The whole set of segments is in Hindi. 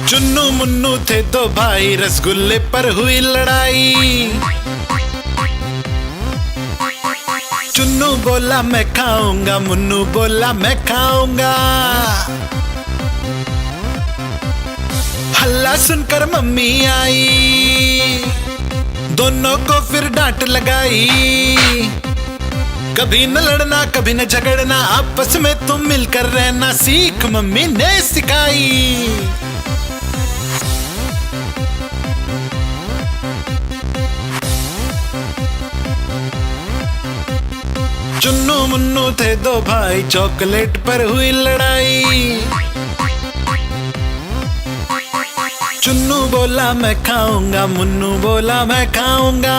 चुन्नू मुन्नू थे दो भाई, रसगुल्ले पर हुई लड़ाई। चुन्नू बोला मैं खाऊंगा, मुन्नू बोला मैं खाऊंगा। हल्ला सुनकर मम्मी आई, दोनों को फिर डांट लगाई। कभी न लड़ना कभी न झगड़ना, आपस में तुम मिलकर रहना सीख मम्मी ने सिखाई। चुन्नू मुन्नू थे दो भाई, चॉकलेट पर हुई लड़ाई। चुन्नू बोला मैं खाऊंगा, मुन्नू बोला मैं खाऊंगा।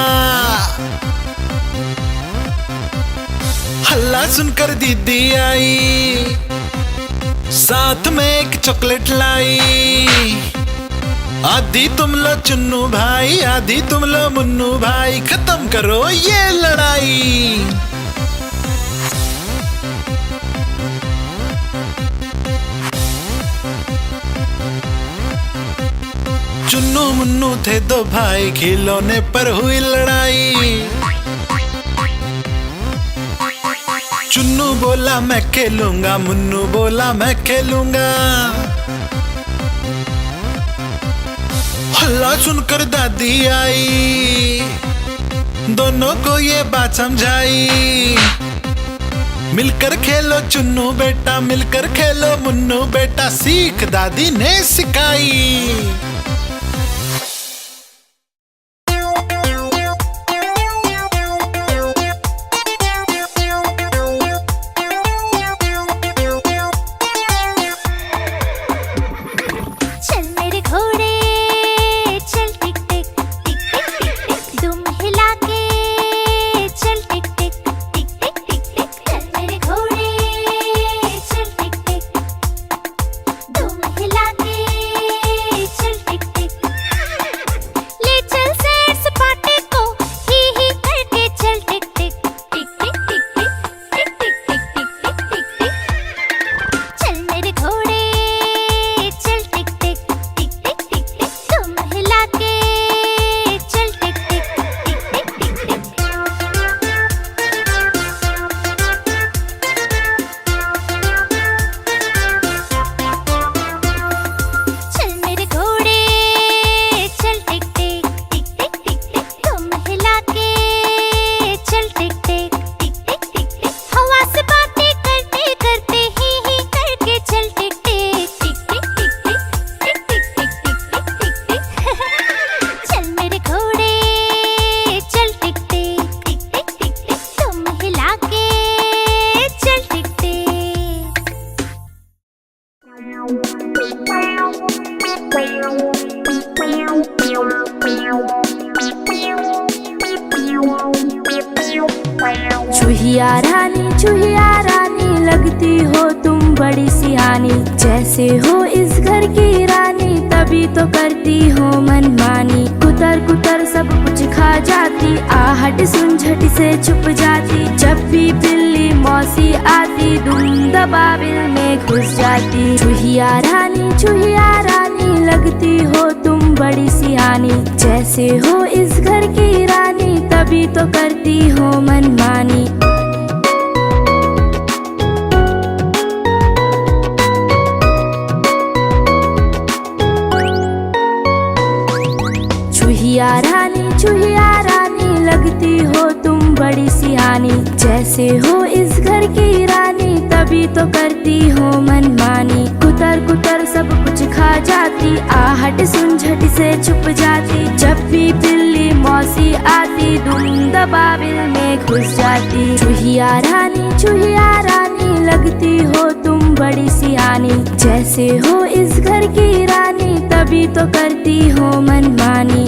हल्ला सुनकर दीदी आई, साथ में एक चॉकलेट लाई। आधी तुम लो चुन्नू भाई, आधी तुम लो मुन्नू भाई, खत्म करो ये लड़ाई। चुन्नू मुन्नू थे दो भाई, खिलौने पर हुई लड़ाई। चुन्नू बोला मैं खेलूंगा, मुन्नू बोला मैं खेलूंगा। हल्ला सुनकर दादी आई, दोनों को ये बात समझाई। मिलकर खेलो चुन्नू बेटा, मिलकर खेलो मुन्नू बेटा, सीख दादी ने सिखाई। चूहिया रानी लगती हो तुम बड़ी सियानी। जैसे हो इस घर की रानी, तभी तो करती हो मनमानी। कुतर कुतर सब कुछ खा जाती, आहट सुन झट से छुप जाती। जब भी बिल्ली मौसी आती, धुन दबाबिल में घुस जाती। चूहिया रानी लगती हो तुम बड़ी सियानी। जैसे हो इस घर की रानी, तभी तो करती हो मनमानी। चूहिया रानी लगती हो तुम बड़ी सियानी। जैसे हो इस घर की रानी, तभी तो करती हो मनमानी। कुतर कुतर सब कुछ खा जाती, आहट सुन झट से छुप जाती। जब भी बिल्ली मौसी आती, धुन दबाबिल में घुस जाती। चूहिया रानी लगती हो तुम बड़ी सियानी। जैसे हो इस घर की रानी, तभी तो करती हो मनमानी।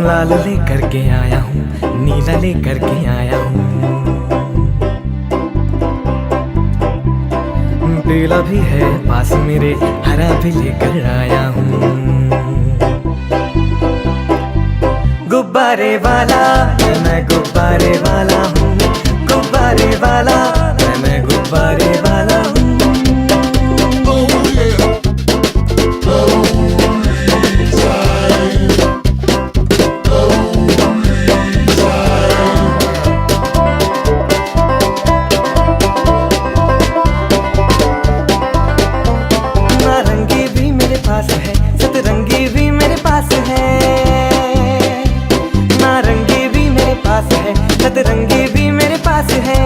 लाल लेकर के आया हूँ, नीला लेकर के आया हूँ, पीला भी है पास मेरे, हरा भी लेकर आया हूँ। गुब्बारे वाला मैं गुब्बारे वाला हूँ, गुब्बारे वाला मैं गुब्बारे वाला हूँ। नारंगी भी मेरे पास है, सतरंगी भी मेरे पास है, नारंगी भी मेरे पास है, सतरंगी भी मेरे पास है,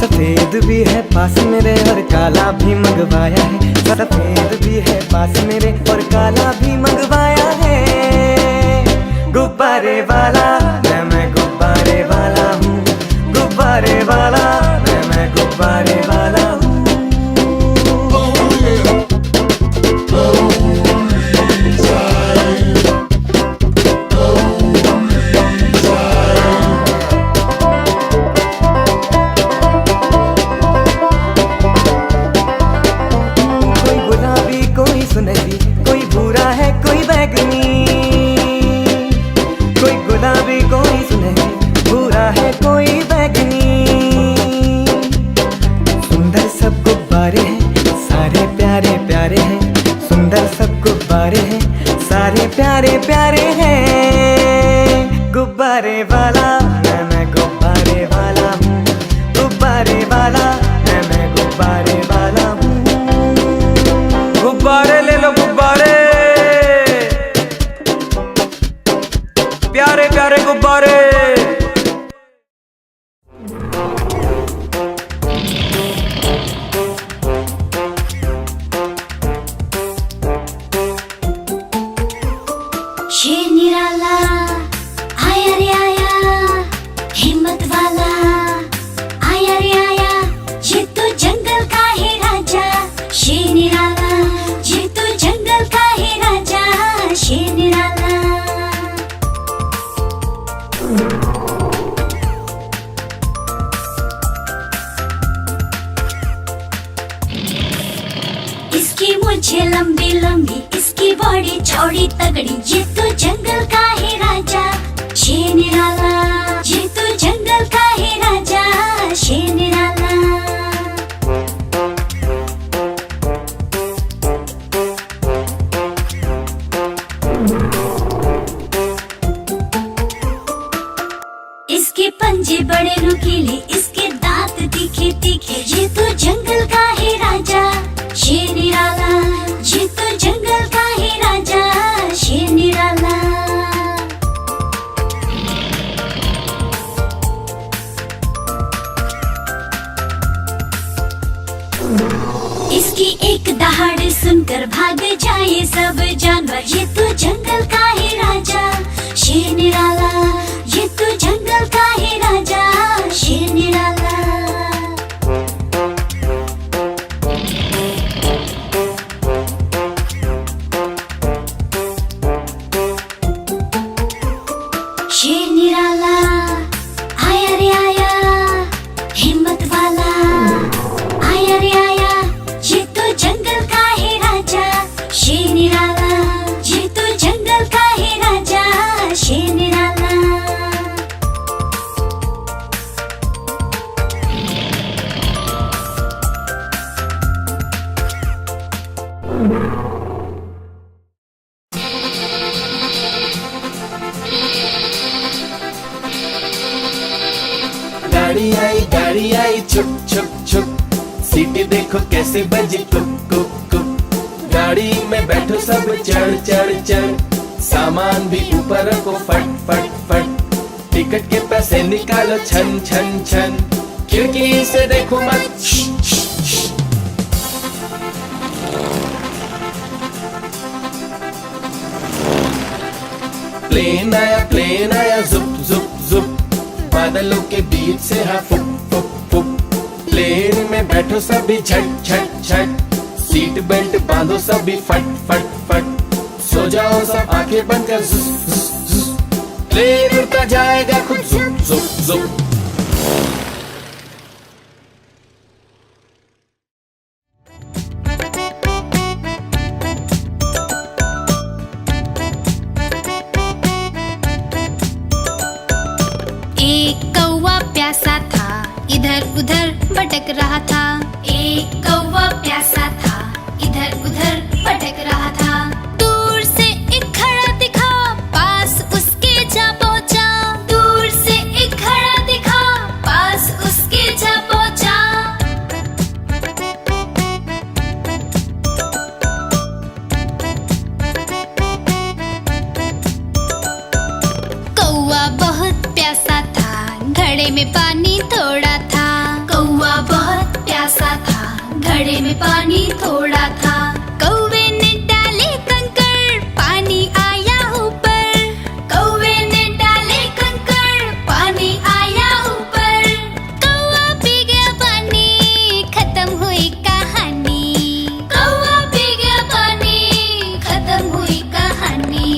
सफेद भी है पास मेरे और काला भी मंगवाया है, सफेद भी है पास मेरे और काला भी मंगवाया है। गुब्बारे वाला मैं गुब्बारे वाला हूँ, गुब्बारे वाला मैं गुब्बारे वाला हूँ। सुनहरी कोई भूरा है कोई बैगनी, कोई गुलाबी कोई सुनहरी, भूरा है कोई बैगनी। सुंदर सब गुब्बारे हैं सारे प्यारे प्यारे हैं, सुंदर सब गुब्बारे हैं सारे प्यारे प्यारे हैं। गुब्बारे वाला मैं गुब्बारे वाला हूँ, गुब्बारे वाला मैं गुब्बारे वाला हूँ। गुब्बारे ले लो गुब्बारे, प्यारे प्यारे गुब्बारे। शेर निराला आया रे आया, हिम्मत वाला आया रे आया, ये तो जंगल का है राजा। शेर निराला ये तो जंगल का है राजा, शेर निराला। इसकी मूंछें लंबी लंबी, इसकी बॉडी चौड़ी तगड़ी, ये तो जंगल का है राजा। शेर निराला ये तो जंगल का है राजा, शेर निराला। इसके पंजे बड़े नुकीले, इसके दांत तीखे तीखे, ये तो जंगल का है राजा। शेर निराला ये तो जंगल का है राजा, शेर निराला। इसकी एक दहाड़ सुनकर भाग जाए सब जानवर, ये तो जंगल का है राजा। शेर निराला ये तो जंगल का है राजा, शेर निराला। शेर निराला आया रे आया, हिम्मत वाला आया रे आया, ये तो जंगल का है राजा। शेर निराला ये तो जंगल का है राजा, शेर निराला। गाड़ी आई छुक छुक छुक, सीटी देखो कैसे बजी कुक कुक कुक। गाड़ी में बैठो सब चढ़ चढ़ चढ़, सामान भी ऊपर रखो फट फट फट। टिकट के पैसे निकालो छन छन छन, खिड़की से देखो मत। प्लेन आया जुप जुप जुप, बादलों के बीच से हाँ फुक फुक फुक। प्लेन में बैठो सभी झट झट झट, सीट बेल्ट बांधो सभी फट फट फट। सो जाओ सब आंखें बंद कर, जुस जुस जुस, प्लेन उड़ता जाएगा खुद, जुप जुप जुप। एक कौवा प्यासा था, इधर उधर भटक रहा था। एक कौवा प्यासा था, इधर उधर भटक रहा था। दूर से एक घड़ा दिखा, पास उसके जा पहुंचा। दूर से एक घड़ा दिखा, पास उसके जा पहुंचा। कौवा बहुत प्यासा था, घड़े में पानी थोड़ा था। कौवा बहुत प्यासा था, घड़े में पानी थोड़ा था। कौवे ने डाले कंकड़, पानी आया ऊपर। कौवे ने डाले कंकड़, पानी आया ऊपर। कौवा पी गया पानी, खत्म हुई कहानी। कौवा पी गया पानी, खत्म हुई कहानी।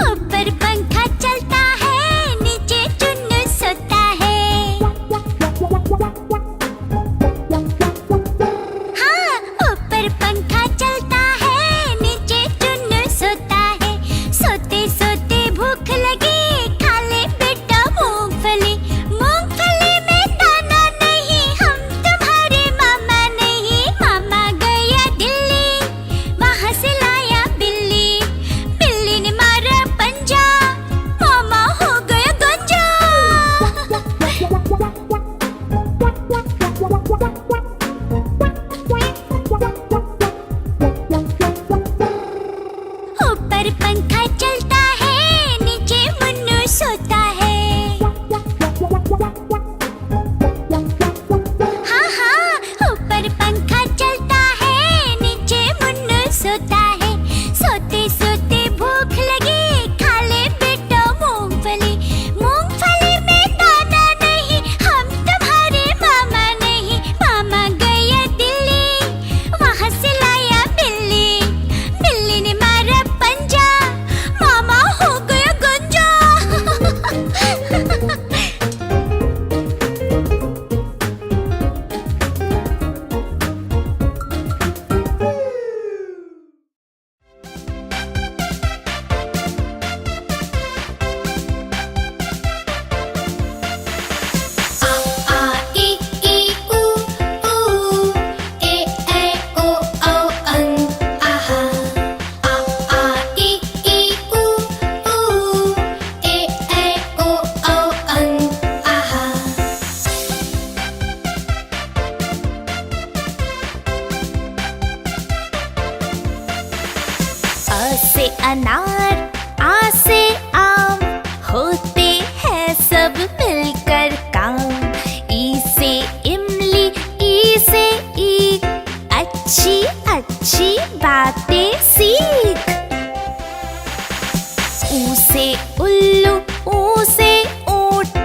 ऊपर पंखा चलता है, नीचे चुन्नू सोता है। हाँ, ऊपर पंखा चलता है, नीचे चुन्नू सोता है। सोते सोते भूख लगी, खा ले बेटा मूंगफली। मूंगफली में दाना नहीं, हम तुम्हारे मामा नहीं। मामा गया दिल्ली, वहाँ से लाया बिल्ली। बिल्ली ने मारा पंजा, मामा हो गया गंजा। ऊपर पंखा चलता है, नीचे मुन्नू सोता है। हाँ हाँ, ऊपर पंखा चलता है, नीचे मुन्नू सोता है। सोते सोते भूख लगी, खा ले बेटा मूंगफली। मूंगफली में दाना नहीं, हम तुम्हारे मामा नहीं। मामा गया दिल्ली, वहाँ से लाया बिल्ली। बिल्ली ने मारा पंजा, मामा हो गया गंजा। आ ई ई उ ऊ, ए ऐ ओ औ अं आहा। आ ई ई उ ऊ, ए ऐ ओ औ अं आहा। अ से अनार, आ से आम, होते हैं सब मिलकर काम। ई से इमली, ई से ईख, अच्छी अच्छी बातें सीख। ऊ से उल्लू, ऊ से ऊंट,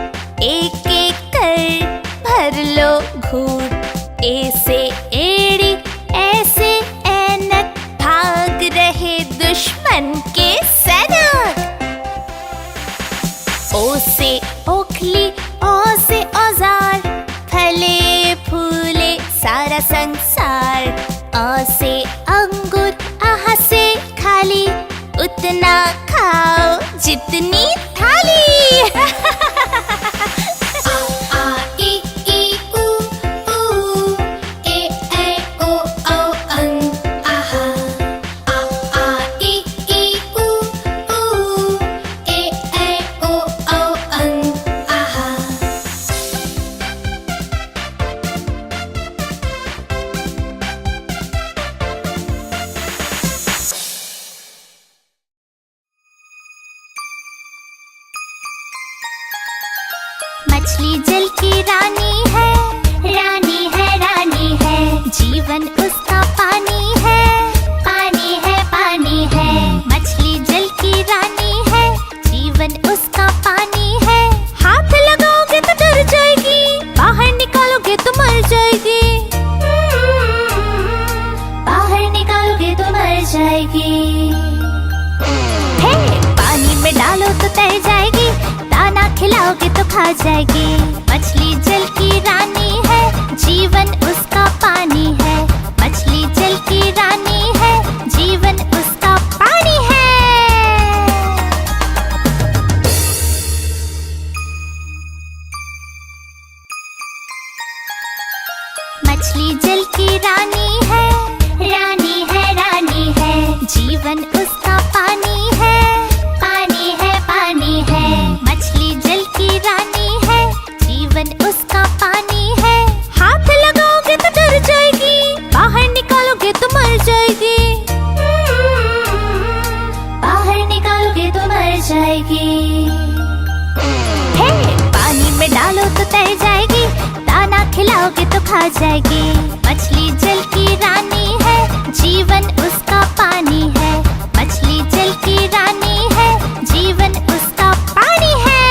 एक एक कर भर लो घूंट। ए से एड़ी, ऐसे ऐनक, भाग रहे दुश्मन के सैनिक। ओ से ओखली, ओ से औजार, फले फूले सारा संसार। अ से अंगूर, आह से खाली, उतना खाओ जितनी थाली। आ ई ई उ ऊ, ए ऐ ओ औ अं आहा। आ ई ई उ ऊ, ए ऐ ओ औ अं आहा। मछली जल की रानी है, रानी है, रानी है। जीवन उसका पानी है, पानी है, पानी है। मछली जल की रानी तैर जाएगी, दाना खिलाओगे तो खा जाएगी। मछली जल की रानी है, जीवन उसका पानी है। मछली जल की रानी है, जीवन उसका पानी है। मछली जल की रानी है, रानी है, रानी है। जीवन उसका पानी है, पानी है, पानी है। मछली जल की रानी है, जीवन उसका पानी है। हाथ लगाओगे तो डर जाएगी, बाहर निकालोगे तो मर जाएगी। बाहर निकालोगे तो मर जाएगी। हे, पानी में डालो तो तैर जाएगी, दाना खिलाओगे तो खा जाएगी। मछली जल की रानी है, जीवन उसका पानी है। मछली जल की रानी है, जीवन उसका पानी है।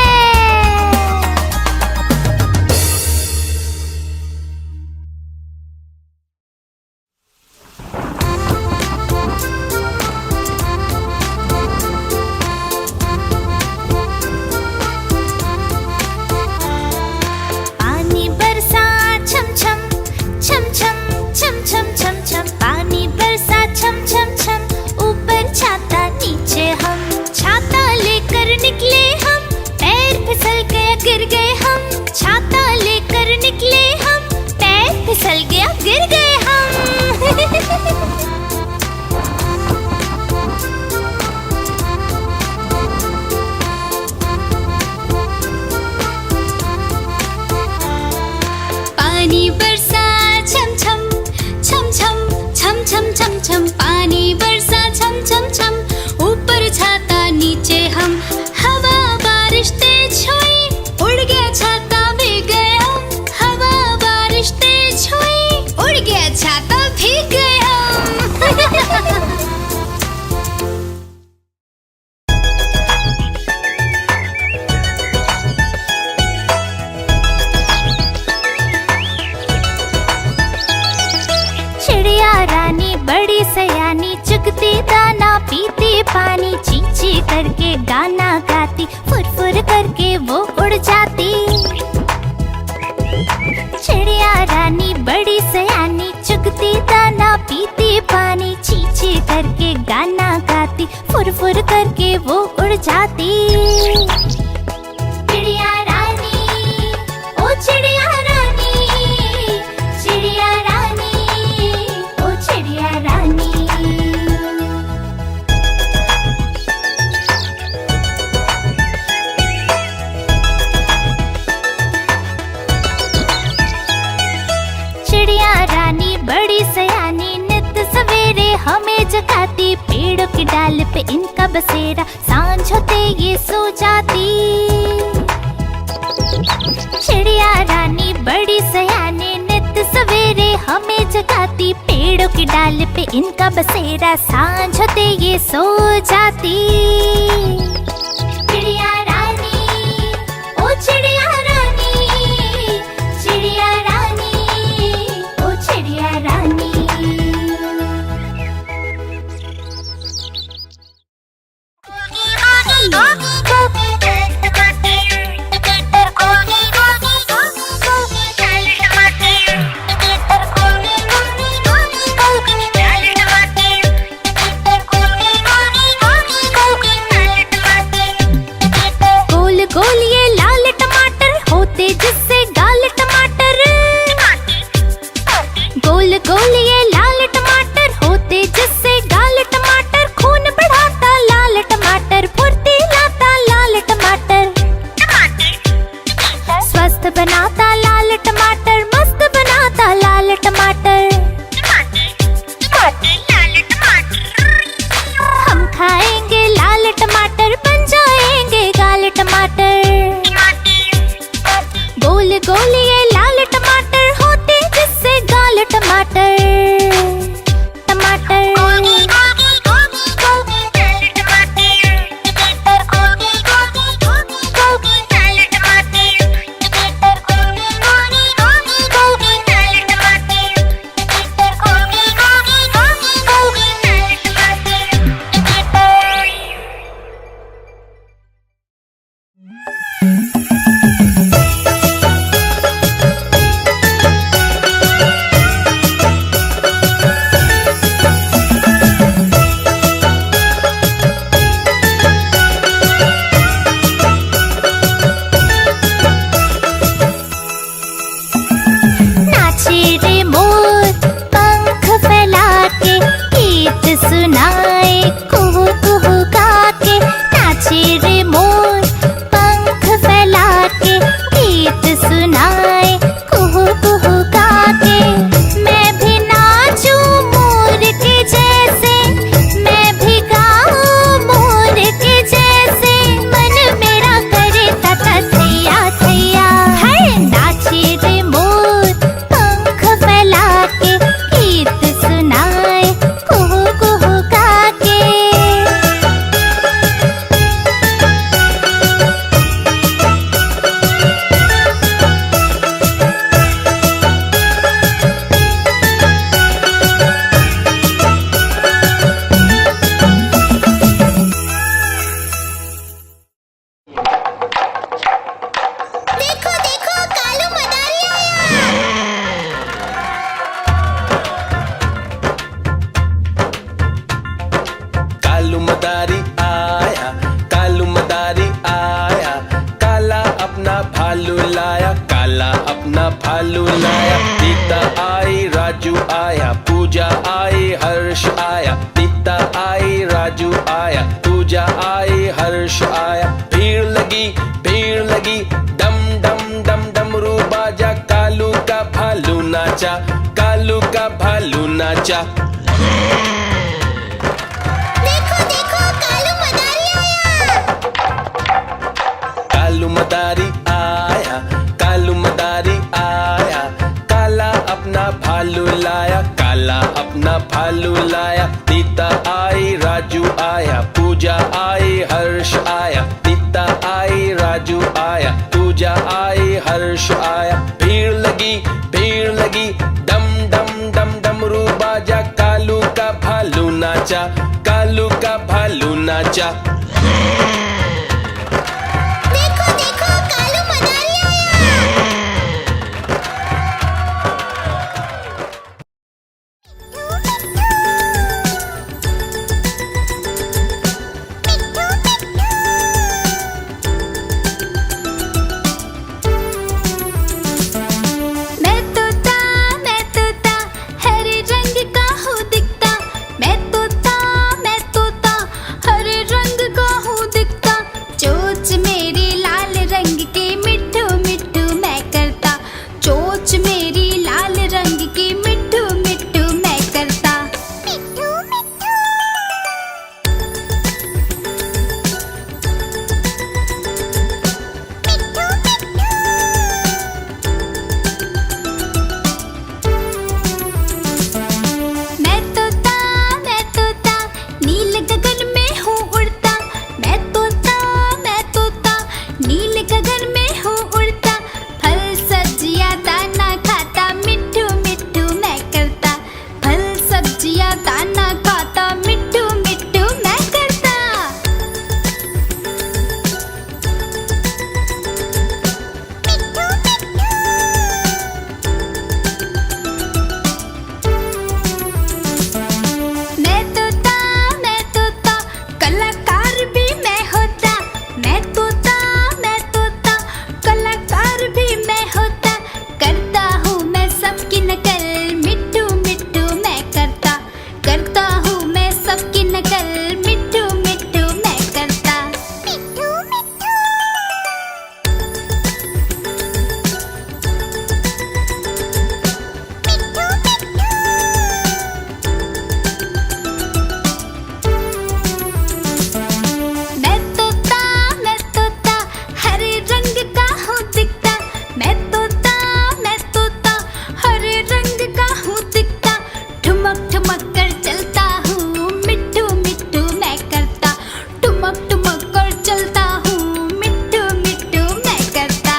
पानी बरसा छम छम छम छम छम छम छम छम। पानी बरसा छम छम छम, ऊपर छाता नीचे हम। छाता लेकर निकले हम, पैर फिसल गया गिर गए हम। छाता लेकर निकले हम, पैर फिसल गया गिर गए हम। पानी बरसा छम छम छम छम छम छम छम छम। पानी बरसा छम छम छम, ऊपर छाता नीचे हम। हवा बारिश तेज हुई, उड़ गया छाता भीग गए हम। हवा बारिश तेज हुई, उड़ गया छाता भीग गए हम। चिड़िया रानी बड़ी सयानी, चुगती दाना पीती पानी। चींची करके गाना गाती, फुर फुर करके वो उड़ जाती। चिड़िया रानी बड़ी सयानी, चुगती दाना पीती पानी। चींची करके गाना गाती, फुर फुर करके वो उड़ जाती। चिड़िया रानी, ओ चिड़िया रानी, चिड़िया रानी, ओ चिड़िया रानी। चिड़िया रानी बड़ी सयानी, नित सवेरे हमें जगाती। पेड़ों की डाल पे इनका बसेरा, सांझ होते ये सो जाती। चिड़िया रानी बड़ी सयानी, नित सवेरे हमें जगाती। पेड़ों की डाल पे इनका बसेरा, सांझ होते ये सो जाती। चिड़िया रानी, ओ चिड़िया रानी, चिड़िया रानी, ओ चिड़िया रानी। गोल ये लाल टमाटर होते जिससे गाल टमाटर। गोल गोल ये लाल टमाटर होते जिससे गाल टमाटर। खून बढ़ाता लाल टमाटर, फुर्ती लाता लाल टमाटर। स्वस्थ बनाता लाल टमाटर, मस्त बनाता लाल टमाटर। हम खाएंगे लाल टमाटर, बन जाएंगे गाल टमाटर। लाया, सीता आई, राजू आया, पूजा आई, हर्ष आया। सीता आई, राजू आया, पूजा आई, हर्ष आया। भीड़ लगी, डम डम डम डमरू बाजा, कालू का भालू नाचा, कालू का भालू नाचा। देखो देखो कालू मदारी आया। कालू मदारी आया, कालू मदारी आया, काला अपना भालू लाया, काला अपना भालू लाया। सीता आई, राजू आया, पूजा आई, हर्ष आया। सीता आई, राजू आया, पूजा आई, हर्ष आया। भीड़ लगी, डम डम डम डमरू बाजा, कालू का भालू नाचा, कालू का भालू नाचा। देखो देखो कालू मदारी आया। मैं तोता हरे रंग का हूँ दिखता। मैं तोता हरे रंग का हूँ दिखता। चोंच मेरी लाल रंग की मिट्ठू मिट्ठू मैं करता। चोंच मेरी लाल रंग की मिट्ठू मिट्ठू मैं करता। मैं तोता नील गगन में हूँ उड़ता। मैं तोता नील गगन में हूँ उड़ता। फल सब्जियाँ दाना खाता, मिट्ठू मिट्ठू मैं करता। फल सब्जियाँ दाना खाता, मिट्ठू मिट्ठू मैं करता। मैं तोता कलाकार भी मैं होता। मैं तोता कलाकार भी मैं होता। करता हूँ मैं सबकी नकल, मिट्ठू मिट्ठू मैं करता। करता हूँ मैं सबकी नकल, मिट्ठू मिट्ठू मैं करता। मैं तोता हरे रंग का हूँ दिखता। मैं तोता हरे रंग का हूँ दिखता। ठुमक ठुमक कर चलता हूँ, मिट्ठू मिट्ठू मैं करता। ठुमक ठुमक कर चलता हूँ, मिट्ठू मिट्ठू मैं करता।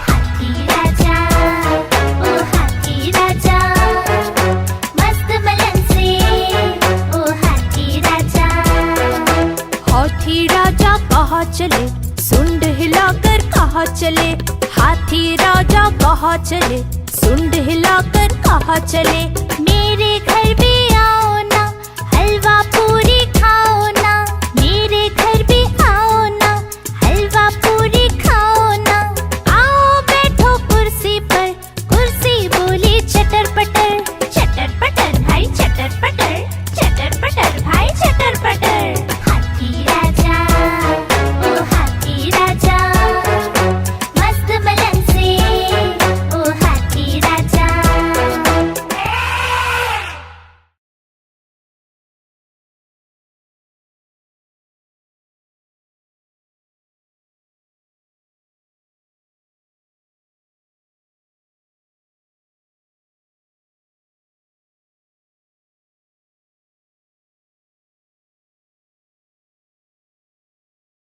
हाथी राजा, ओ हाथी राजा, मस्त मलन से, ओ हाथी राजा। हाथी राजा कहाँ चले, सुंड हिलाकर कहाँ चले। हाथी राजा कहाँ चले, सुंड हिलाकर कहाँ चले। मेरे घर भी आओ,